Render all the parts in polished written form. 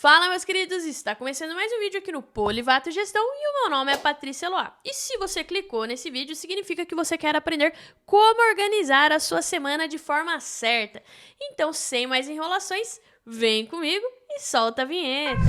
Fala, meus queridos, está começando mais um vídeo aqui no Polivato Gestão e o meu nome é Patrícia Eloá. E se você clicou nesse vídeo, significa que você quer aprender como organizar a sua semana de forma certa. Então, sem mais enrolações, vem comigo e solta a vinheta.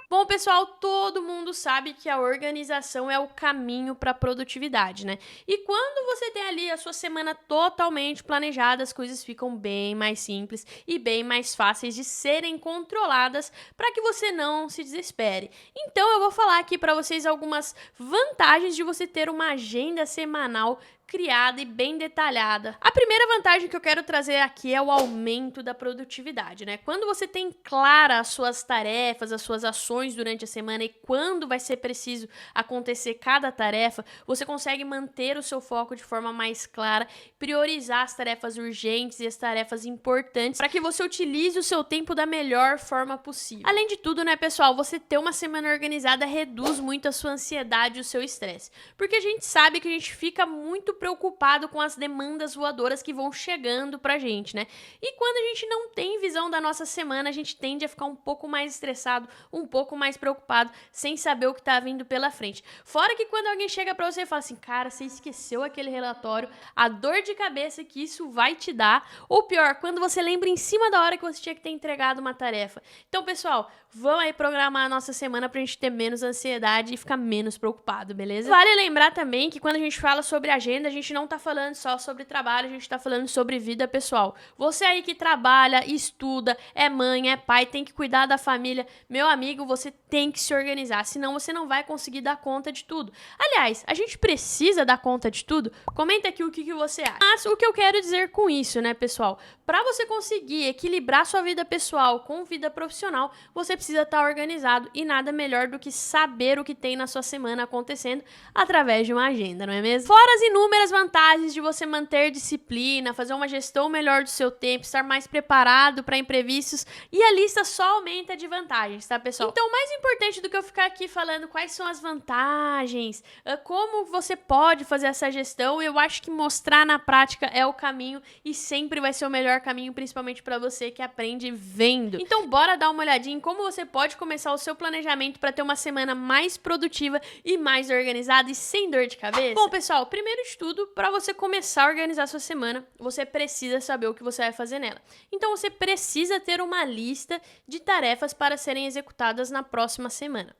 Bom, pessoal, todo mundo sabe que a organização é o caminho para a produtividade, né? E quando você tem ali a sua semana totalmente planejada, as coisas ficam bem mais simples e bem mais fáceis de serem controladas para que você não se desespere. Então, eu vou falar aqui para vocês algumas vantagens de você ter uma agenda semanal criada e bem detalhada. A primeira vantagem que eu quero trazer aqui é o aumento da produtividade, né? Quando você tem clara as suas tarefas, as suas ações durante a semana e quando vai ser preciso acontecer cada tarefa, você consegue manter o seu foco de forma mais clara, priorizar as tarefas urgentes e as tarefas importantes para que você utilize o seu tempo da melhor forma possível. Além de tudo, né, pessoal, você ter uma semana organizada reduz muito a sua ansiedade e o seu estresse, porque a gente sabe que a gente fica muito preocupado com as demandas voadoras que vão chegando pra gente, né? E quando a gente não tem visão da nossa semana, a gente tende a ficar um pouco mais estressado, um pouco mais preocupado, sem saber o que tá vindo pela frente. Fora que quando alguém chega pra você e fala assim, cara, você esqueceu aquele relatório, a dor de cabeça que isso vai te dar, ou pior, quando você lembra em cima da hora que você tinha que ter entregado uma tarefa. Então, pessoal, vamos aí programar a nossa semana pra gente ter menos ansiedade e ficar menos preocupado, beleza? Vale lembrar também que quando a gente fala sobre agenda, a gente não tá falando só sobre trabalho, a gente tá falando sobre vida pessoal. Você aí que trabalha, estuda, é mãe, é pai, tem que cuidar da família, meu amigo, você tem que se organizar, senão você não vai conseguir dar conta de tudo. Aliás, a gente precisa dar conta de tudo? Comenta aqui o que você acha. Mas o que eu quero dizer com isso, né, pessoal? Para você conseguir equilibrar sua vida pessoal com vida profissional, você precisa estar organizado e nada melhor do que saber o que tem na sua semana acontecendo através de uma agenda, não é mesmo? Fora as inúmeras vantagens de você manter disciplina, fazer uma gestão melhor do seu tempo, estar mais preparado para imprevistos e a lista só aumenta de vantagens, tá, pessoal? Então, mais importante do que eu ficar aqui falando quais são as vantagens, como você pode fazer essa gestão, eu acho que mostrar na prática é o caminho e sempre vai ser o melhor caminho, principalmente para você que aprende vendo. Então, bora dar uma olhadinha em como você pode começar o seu planejamento para ter uma semana mais produtiva e mais organizada e sem dor de cabeça? Bom, pessoal, primeiro de tudo, para você começar a organizar a sua semana, você precisa saber o que você vai fazer nela. Então, você precisa ter uma lista de tarefas para serem executadas na próxima semana.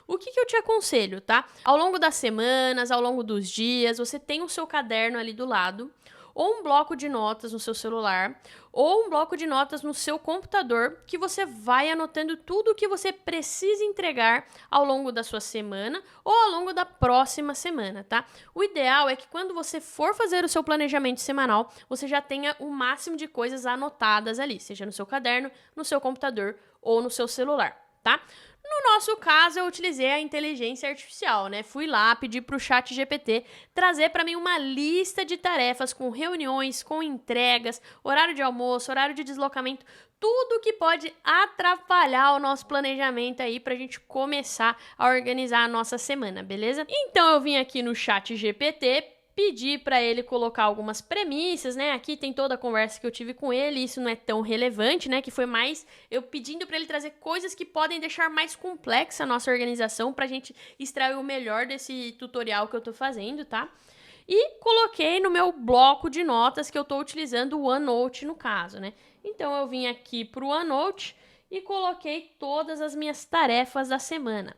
O que eu te aconselho, tá? Ao longo das semanas, ao longo dos dias, você tem o seu caderno ali do lado, ou um bloco de notas no seu celular, ou um bloco de notas no seu computador, que você vai anotando tudo o que você precisa entregar ao longo da sua semana ou ao longo da próxima semana, tá? O ideal é que quando você for fazer o seu planejamento semanal, você já tenha o máximo de coisas anotadas ali, seja no seu caderno, no seu computador ou no seu celular, tá? No nosso caso, eu utilizei a inteligência artificial, né? Fui lá, pedi para o ChatGPT trazer para mim uma lista de tarefas com reuniões, com entregas, horário de almoço, horário de deslocamento, tudo que pode atrapalhar o nosso planejamento aí para a gente começar a organizar a nossa semana, beleza? Então, eu vim aqui no ChatGPT, pedi para ele colocar algumas premissas, né? Aqui tem toda a conversa que eu tive com ele, isso não é tão relevante, né? Que foi mais eu pedindo para ele trazer coisas que podem deixar mais complexa a nossa organização pra gente extrair o melhor desse tutorial que eu tô fazendo, tá? E coloquei no meu bloco de notas que eu tô utilizando o OneNote no caso, né? Então eu vim aqui pro OneNote e coloquei todas as minhas tarefas da semana.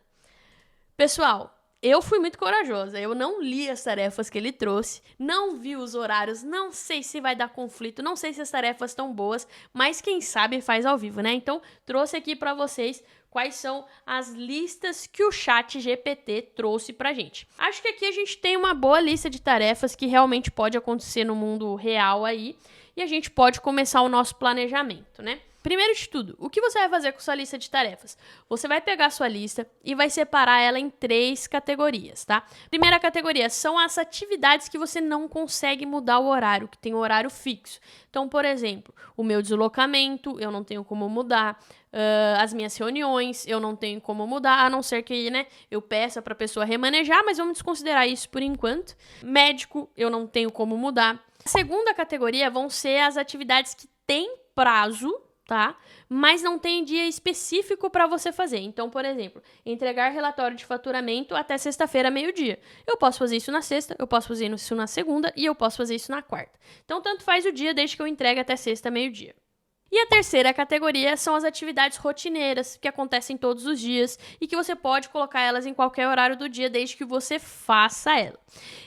Pessoal, eu fui muito corajosa, eu não li as tarefas que ele trouxe, não vi os horários, não sei se vai dar conflito, não sei se as tarefas estão boas, mas quem sabe faz ao vivo, né? Então, trouxe aqui para vocês quais são as listas que o ChatGPT trouxe pra gente. Acho que aqui a gente tem uma boa lista de tarefas que realmente pode acontecer no mundo real aí, e a gente pode começar o nosso planejamento, né? Primeiro de tudo, o que você vai fazer com sua lista de tarefas? Você vai pegar a sua lista e vai separar ela em 3 categorias, tá? Primeira categoria são as atividades que você não consegue mudar o horário, que tem um horário fixo. Então, por exemplo, o meu deslocamento, eu não tenho como mudar. As minhas reuniões, eu não tenho como mudar, a não ser que, né, eu peça para a pessoa remanejar, mas vamos desconsiderar isso por enquanto. Médico, eu não tenho como mudar. A segunda categoria vão ser as atividades que têm prazo, tá? Mas não tem dia específico para você fazer. Então, por exemplo, entregar relatório de faturamento até sexta-feira, meio-dia. Eu posso fazer isso na sexta, eu posso fazer isso na segunda e eu posso fazer isso na quarta. Então, tanto faz o dia desde que eu entregue até sexta, meio-dia. E a terceira categoria são as atividades rotineiras, que acontecem todos os dias e que você pode colocar elas em qualquer horário do dia, desde que você faça ela.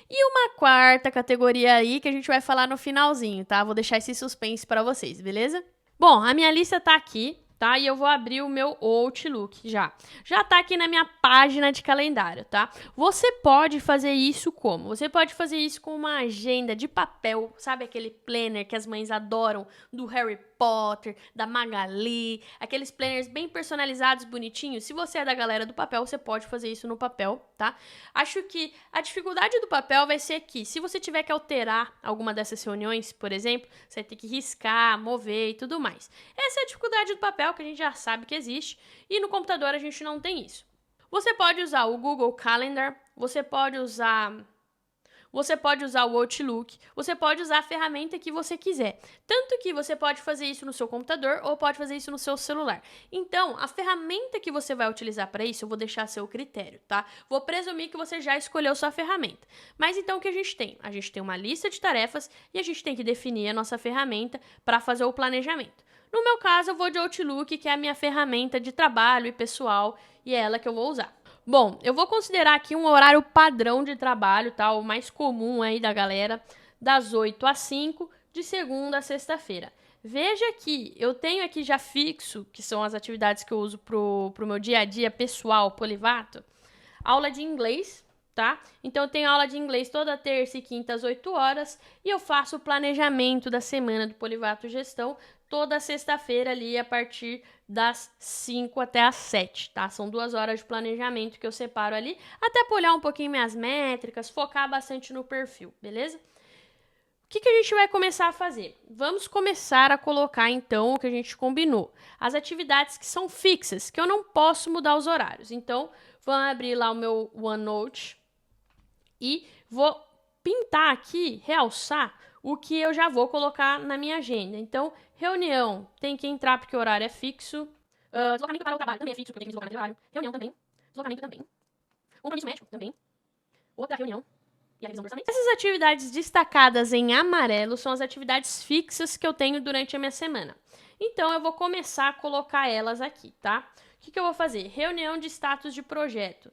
E uma quarta categoria aí que a gente vai falar no finalzinho, tá? Vou deixar esse suspense para vocês, beleza? Bom, a minha lista tá aqui, tá? E eu vou abrir o meu Outlook já. Já tá aqui na minha página de calendário, tá? Você pode fazer isso como? Você pode fazer isso com uma agenda de papel, sabe aquele planner que as mães adoram, do Harry Potter, da Magali, aqueles planners bem personalizados, bonitinhos. Se você é da galera do papel, você pode fazer isso no papel, tá? Acho que a dificuldade do papel vai ser que, se você tiver que alterar alguma dessas reuniões, por exemplo, você vai ter que riscar, mover e tudo mais. Essa é a dificuldade do papel, que a gente já sabe que existe, e no computador a gente não tem isso. Você pode usar o Google Calendar, você pode usar o Outlook, você pode usar a ferramenta que você quiser. Tanto que você pode fazer isso no seu computador ou pode fazer isso no seu celular. Então, a ferramenta que você vai utilizar para isso, eu vou deixar a seu critério, tá? Vou presumir que você já escolheu sua ferramenta. Mas então o que a gente tem? A gente tem uma lista de tarefas e a gente tem que definir a nossa ferramenta para fazer o planejamento. No meu caso, eu vou de Outlook, que é a minha ferramenta de trabalho e pessoal, e é ela que eu vou usar. Bom, eu vou considerar aqui um horário padrão de trabalho, tá? O mais comum aí da galera, das 8 às 5, de segunda a sexta-feira. Veja que eu tenho aqui já fixo, que são as atividades que eu uso pro meu dia a dia pessoal, Polivato, aula de inglês, tá? Então, eu tenho aula de inglês toda terça e quinta às 8 horas e eu faço o planejamento da semana do Polivato Gestão toda sexta-feira ali a partir das 5 até as 7, tá? São 2 horas de planejamento que eu separo ali, até para olhar um pouquinho minhas métricas, focar bastante no perfil, beleza? O que a gente vai começar a fazer? Vamos começar a colocar, então, o que a gente combinou. As atividades que são fixas, que eu não posso mudar os horários. Então, vou abrir lá o meu OneNote e vou pintar aqui, realçar, o que eu já vou colocar na minha agenda. Então, reunião tem que entrar porque o horário é fixo. Deslocamento para o trabalho também é fixo, porque eu tenho que deslocar no horário. Reunião também. Deslocamento também. Compromisso médico também. Outra reunião. E a revisão do orçamento. Essas atividades destacadas em amarelo são as atividades fixas que eu tenho durante a minha semana. Então, eu vou começar a colocar elas aqui, tá? O que eu vou fazer? Reunião de status de projeto,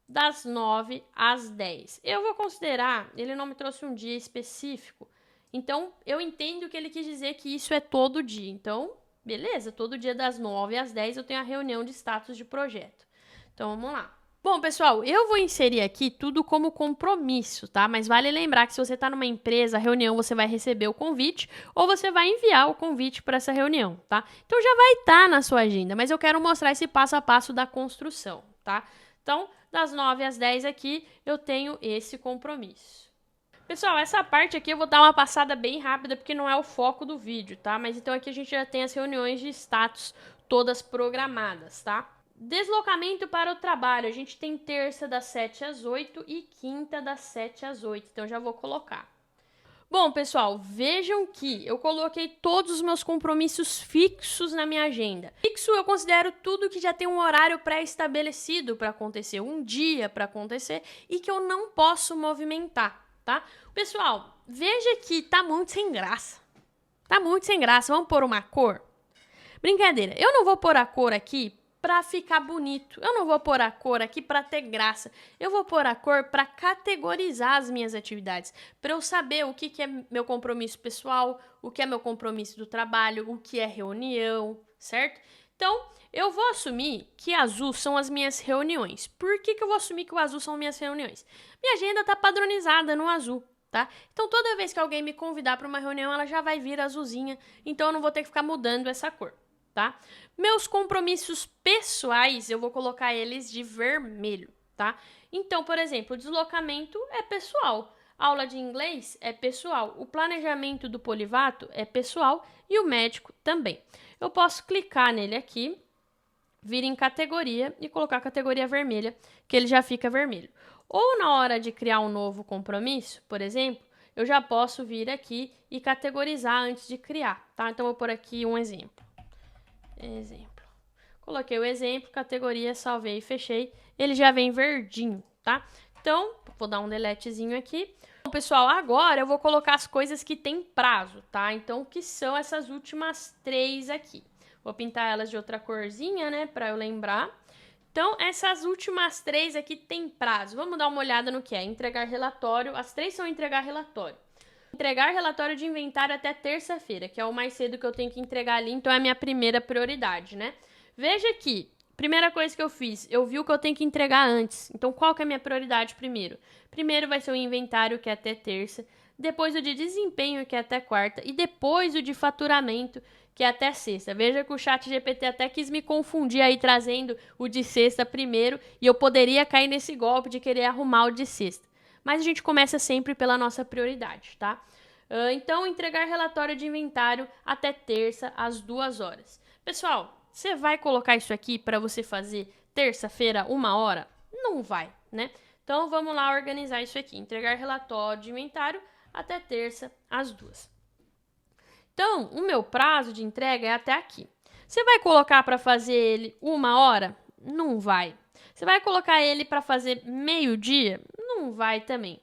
das 9 às 10. Eu vou considerar, ele não me trouxe um dia específico, então eu entendo que ele quis dizer que isso é todo dia. Então, beleza, todo dia das 9 às 10 eu tenho a reunião de status de projeto. Então, vamos lá. Bom, pessoal, eu vou inserir aqui tudo como compromisso, tá? Mas vale lembrar que se você está numa empresa, a reunião, você vai receber o convite ou você vai enviar o convite para essa reunião, tá? Então, já vai estar na sua agenda, mas eu quero mostrar esse passo a passo da construção, tá? Então, das 9 às 10 aqui, eu tenho esse compromisso. Pessoal, essa parte aqui eu vou dar uma passada bem rápida, porque não é o foco do vídeo, tá? Mas então aqui a gente já tem as reuniões de status todas programadas, tá? Deslocamento para o trabalho, a gente tem terça das 7 às 8 e quinta das 7 às 8, então já vou colocar. Bom, pessoal, vejam que eu coloquei todos os meus compromissos fixos na minha agenda. Fixo eu considero tudo que já tem um horário pré-estabelecido para acontecer, um dia para acontecer e que eu não posso movimentar, tá? Pessoal, veja que tá muito sem graça. Tá muito sem graça. Vamos pôr uma cor? Brincadeira, eu não vou pôr a cor aqui para ficar bonito. Eu não vou pôr a cor aqui para ter graça. Eu vou pôr a cor para categorizar as minhas atividades, para eu saber o que é meu compromisso pessoal, o que é meu compromisso do trabalho, o que é reunião, certo? Então, eu vou assumir que azul são as minhas reuniões. Por que eu vou assumir que o azul são minhas reuniões? Minha agenda está padronizada no azul, tá? Então, toda vez que alguém me convidar para uma reunião, ela já vai vir azulzinha, então eu não vou ter que ficar mudando essa cor. Tá? Meus compromissos pessoais, eu vou colocar eles de vermelho, tá? Então, por exemplo, o deslocamento é pessoal, a aula de inglês é pessoal, o planejamento do Polivato é pessoal e o médico também. Eu posso clicar nele aqui, vir em categoria e colocar a categoria vermelha, que ele já fica vermelho. Ou na hora de criar um novo compromisso, por exemplo, eu já posso vir aqui e categorizar antes de criar, tá? Então, eu vou pôr aqui um exemplo. Coloquei o exemplo, categoria, salvei e fechei. Ele já vem verdinho, tá? Então, vou dar um deletezinho aqui. Bom, pessoal, agora eu vou colocar as coisas que tem prazo, tá? Então, o que são essas últimas 3 aqui? Vou pintar elas de outra corzinha, né, pra eu lembrar. Então, essas últimas 3 aqui tem prazo. Vamos dar uma olhada no que é. Entregar relatório. As 3 são entregar relatório. Entregar relatório de inventário até terça-feira, que é o mais cedo que eu tenho que entregar ali, então é a minha primeira prioridade, né? Veja aqui, primeira coisa que eu fiz, eu vi o que eu tenho que entregar antes. Então, qual que é a minha prioridade primeiro? Primeiro vai ser o inventário, que é até terça, depois o de desempenho, que é até quarta, e depois o de faturamento, que é até sexta. Veja que o ChatGPT até quis me confundir aí, trazendo o de sexta primeiro, e eu poderia cair nesse golpe de querer arrumar o de sexta. Mas a gente começa sempre pela nossa prioridade, tá? Então, entregar relatório de inventário até terça, às 2 horas. Pessoal, você vai colocar isso aqui para você fazer terça-feira, 1 hora? Não vai, né? Então, vamos lá organizar isso aqui. Entregar relatório de inventário até terça, às 2. Então, o meu prazo de entrega é até aqui. Você vai colocar para fazer ele 1 hora? Não vai. Você vai colocar ele para fazer meio-dia? Não vai também.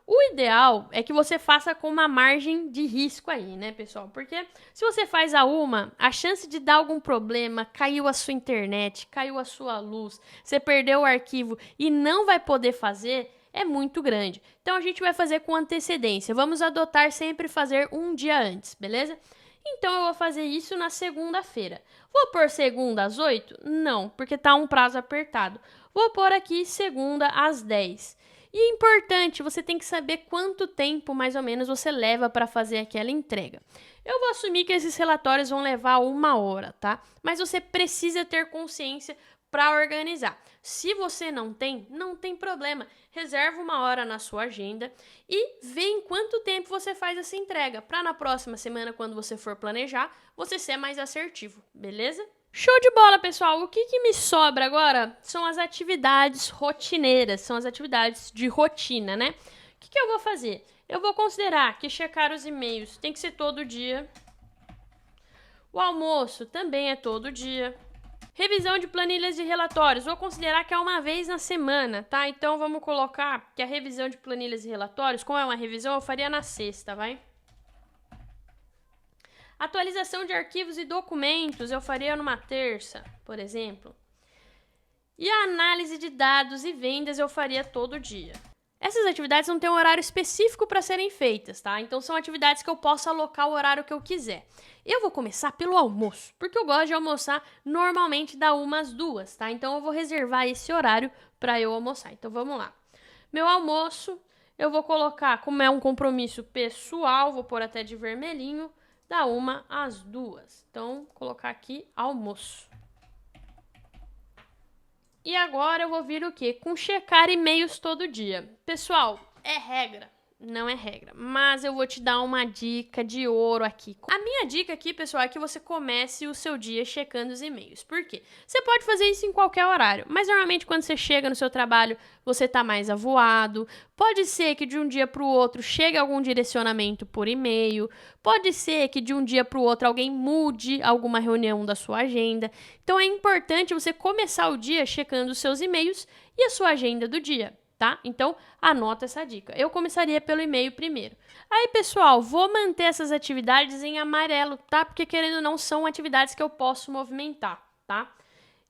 O ideal é que você faça com uma margem de risco aí, né, pessoal? Porque se você faz a chance de dar algum problema, caiu a sua internet, caiu a sua luz, você perdeu o arquivo e não vai poder fazer, é muito grande. Então, a gente vai fazer com antecedência. Vamos adotar sempre fazer um dia antes, beleza? Então, eu vou fazer isso na segunda-feira. Vou pôr segunda às 8? Não, porque tá um prazo apertado. Vou pôr aqui segunda às 10. E é importante, você tem que saber quanto tempo, mais ou menos, você leva para fazer aquela entrega. Eu vou assumir que esses relatórios vão levar 1 hora, tá? Mas você precisa ter consciência para organizar. Se você não tem problema. Reserva 1 hora na sua agenda e vê em quanto tempo você faz essa entrega, para na próxima semana, quando você for planejar, você ser mais assertivo, beleza? Show de bola, pessoal! O que me sobra agora são as atividades rotineiras, são as atividades de rotina, né? O que eu vou fazer? Eu vou considerar que checar os e-mails tem que ser todo dia. O almoço também é todo dia. Revisão de planilhas e relatórios, vou considerar que é uma vez na semana, tá? Então, vamos colocar que a revisão de planilhas e relatórios, como é uma revisão, eu faria na sexta, vai? Atualização de arquivos e documentos, eu faria numa terça, por exemplo. E a análise de dados e vendas eu faria todo dia. Essas atividades não têm um horário específico para serem feitas, tá? Então, são atividades que eu posso alocar o horário que eu quiser. Eu vou começar pelo almoço, porque eu gosto de almoçar normalmente da 1 às 2, tá? Então, eu vou reservar esse horário para eu almoçar. Então, vamos lá. Meu almoço, eu vou colocar, como é um compromisso pessoal, vou pôr até de vermelhinho, da 1 às 2. Então, vou colocar aqui almoço. E agora eu vou vir o quê? Com checar e-mails todo dia. Pessoal, é regra? Não é regra, mas eu vou te dar uma dica de ouro aqui. A minha dica aqui, pessoal, é que você comece o seu dia checando os e-mails. Por quê? Você pode fazer isso em qualquer horário, mas normalmente quando você chega no seu trabalho, você tá mais avoado. Pode ser que de um dia para o outro chegue algum direcionamento por e-mail. Pode ser que de um dia para o outro alguém mude alguma reunião da sua agenda. Então é importante você começar o dia checando os seus e-mails e a sua agenda do dia. Tá? Então, anota essa dica. Eu começaria pelo e-mail primeiro. Aí, pessoal, vou manter essas atividades em amarelo, tá? Porque, querendo ou não, são atividades que eu posso movimentar, tá?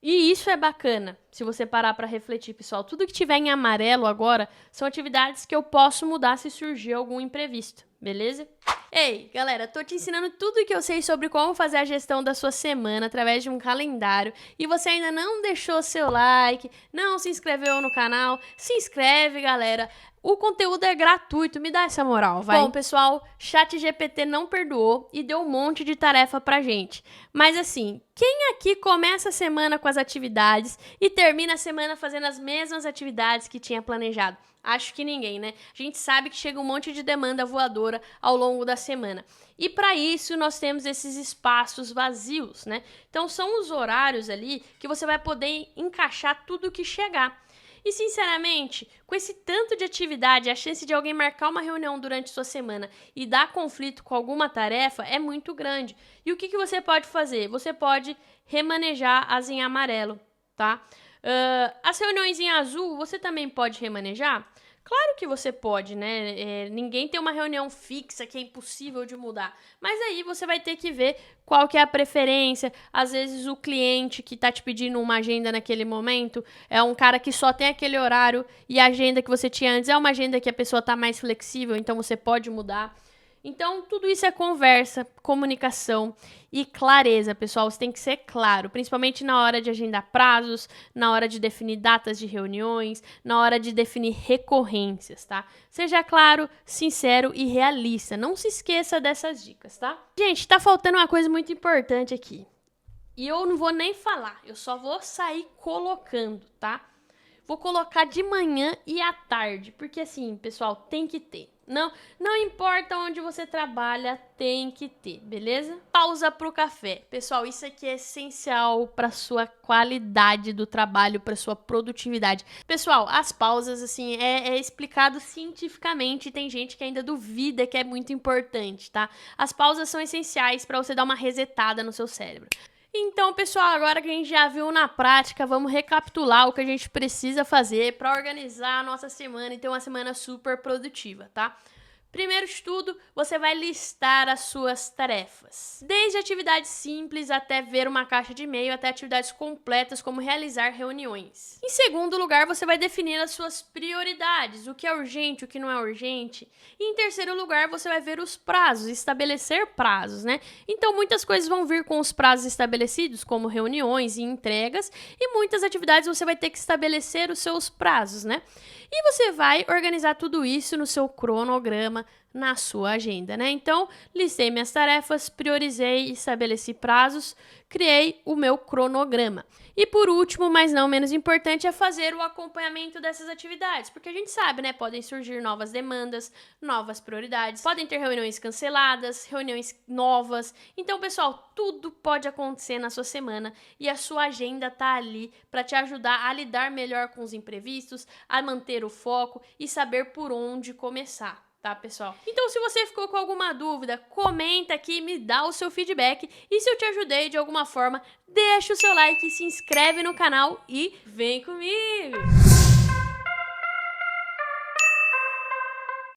E isso é bacana, se você parar para refletir, pessoal. Tudo que tiver em amarelo agora são atividades que eu posso mudar se surgir algum imprevisto, beleza? Ei, galera, tô te ensinando tudo o que eu sei sobre como fazer a gestão da sua semana através de um calendário. E você ainda não deixou seu like, não se inscreveu no canal, se inscreve, galera. O conteúdo é gratuito, me dá essa moral, vai. Bom, pessoal, ChatGPT não perdoou e deu um monte de tarefa pra gente. Mas assim, quem aqui começa a semana com as atividades e termina a semana fazendo as mesmas atividades que tinha planejado? Acho que ninguém, né? A gente sabe que chega um monte de demanda voadora ao longo da semana. E para isso nós temos esses espaços vazios, né? Então são os horários ali que você vai poder encaixar tudo que chegar. E, sinceramente, com esse tanto de atividade, a chance de alguém marcar uma reunião durante sua semana e dar conflito com alguma tarefa é muito grande. E o que você pode fazer? Você pode remanejar as em amarelo, tá? As reuniões em azul, você também pode remanejar? Claro que você pode, né? Ninguém tem uma reunião fixa que é impossível de mudar. Mas aí você vai ter que ver qual que é a preferência. Às vezes o cliente que tá te pedindo uma agenda naquele momento é um cara que só tem aquele horário e a agenda que você tinha antes é uma agenda que a pessoa tá mais flexível, então você pode mudar. Então, tudo isso é conversa, comunicação e clareza, pessoal. Você tem que ser claro, principalmente na hora de agendar prazos, na hora de definir datas de reuniões, na hora de definir recorrências, tá? Seja claro, sincero e realista. Não se esqueça dessas dicas, tá? Gente, tá faltando uma coisa muito importante aqui. E eu não vou nem falar, eu só vou sair colocando, tá? Vou colocar de manhã e à tarde, porque assim, pessoal, tem que ter. Não importa onde você trabalha, tem que ter, beleza? Pausa pro café. Pessoal, isso aqui é essencial para sua qualidade do trabalho, para sua produtividade. Pessoal, as pausas, assim, é explicado cientificamente. Tem gente que ainda duvida que é muito importante, tá? As pausas são essenciais para você dar uma resetada no seu cérebro. Então, pessoal, agora que a gente já viu na prática, vamos recapitular o que a gente precisa fazer para organizar a nossa semana e ter uma semana super produtiva, tá? Primeiro de tudo, você vai listar as suas tarefas. Desde atividades simples até ver uma caixa de e-mail, até atividades completas como realizar reuniões. Em segundo lugar, você vai definir as suas prioridades, o que é urgente, o que não é urgente. E em terceiro lugar, você vai ver os prazos, estabelecer prazos, né? Então, muitas coisas vão vir com os prazos estabelecidos, como reuniões e entregas, e muitas atividades você vai ter que estabelecer os seus prazos, né? E você vai organizar tudo isso no seu cronograma, na sua agenda, né? Então, listei minhas tarefas, priorizei, estabeleci prazos, criei o meu cronograma. E por último, mas não menos importante, é fazer o acompanhamento dessas atividades, porque a gente sabe, né? Podem surgir novas demandas, novas prioridades, podem ter reuniões canceladas, reuniões novas. Então, pessoal, tudo pode acontecer na sua semana e a sua agenda tá ali para te ajudar a lidar melhor com os imprevistos, a manter o foco e saber por onde começar. Tá, pessoal? Então, se você ficou com alguma dúvida, comenta aqui, me dá o seu feedback. E se eu te ajudei de alguma forma, deixa o seu like, se inscreve no canal e vem comigo!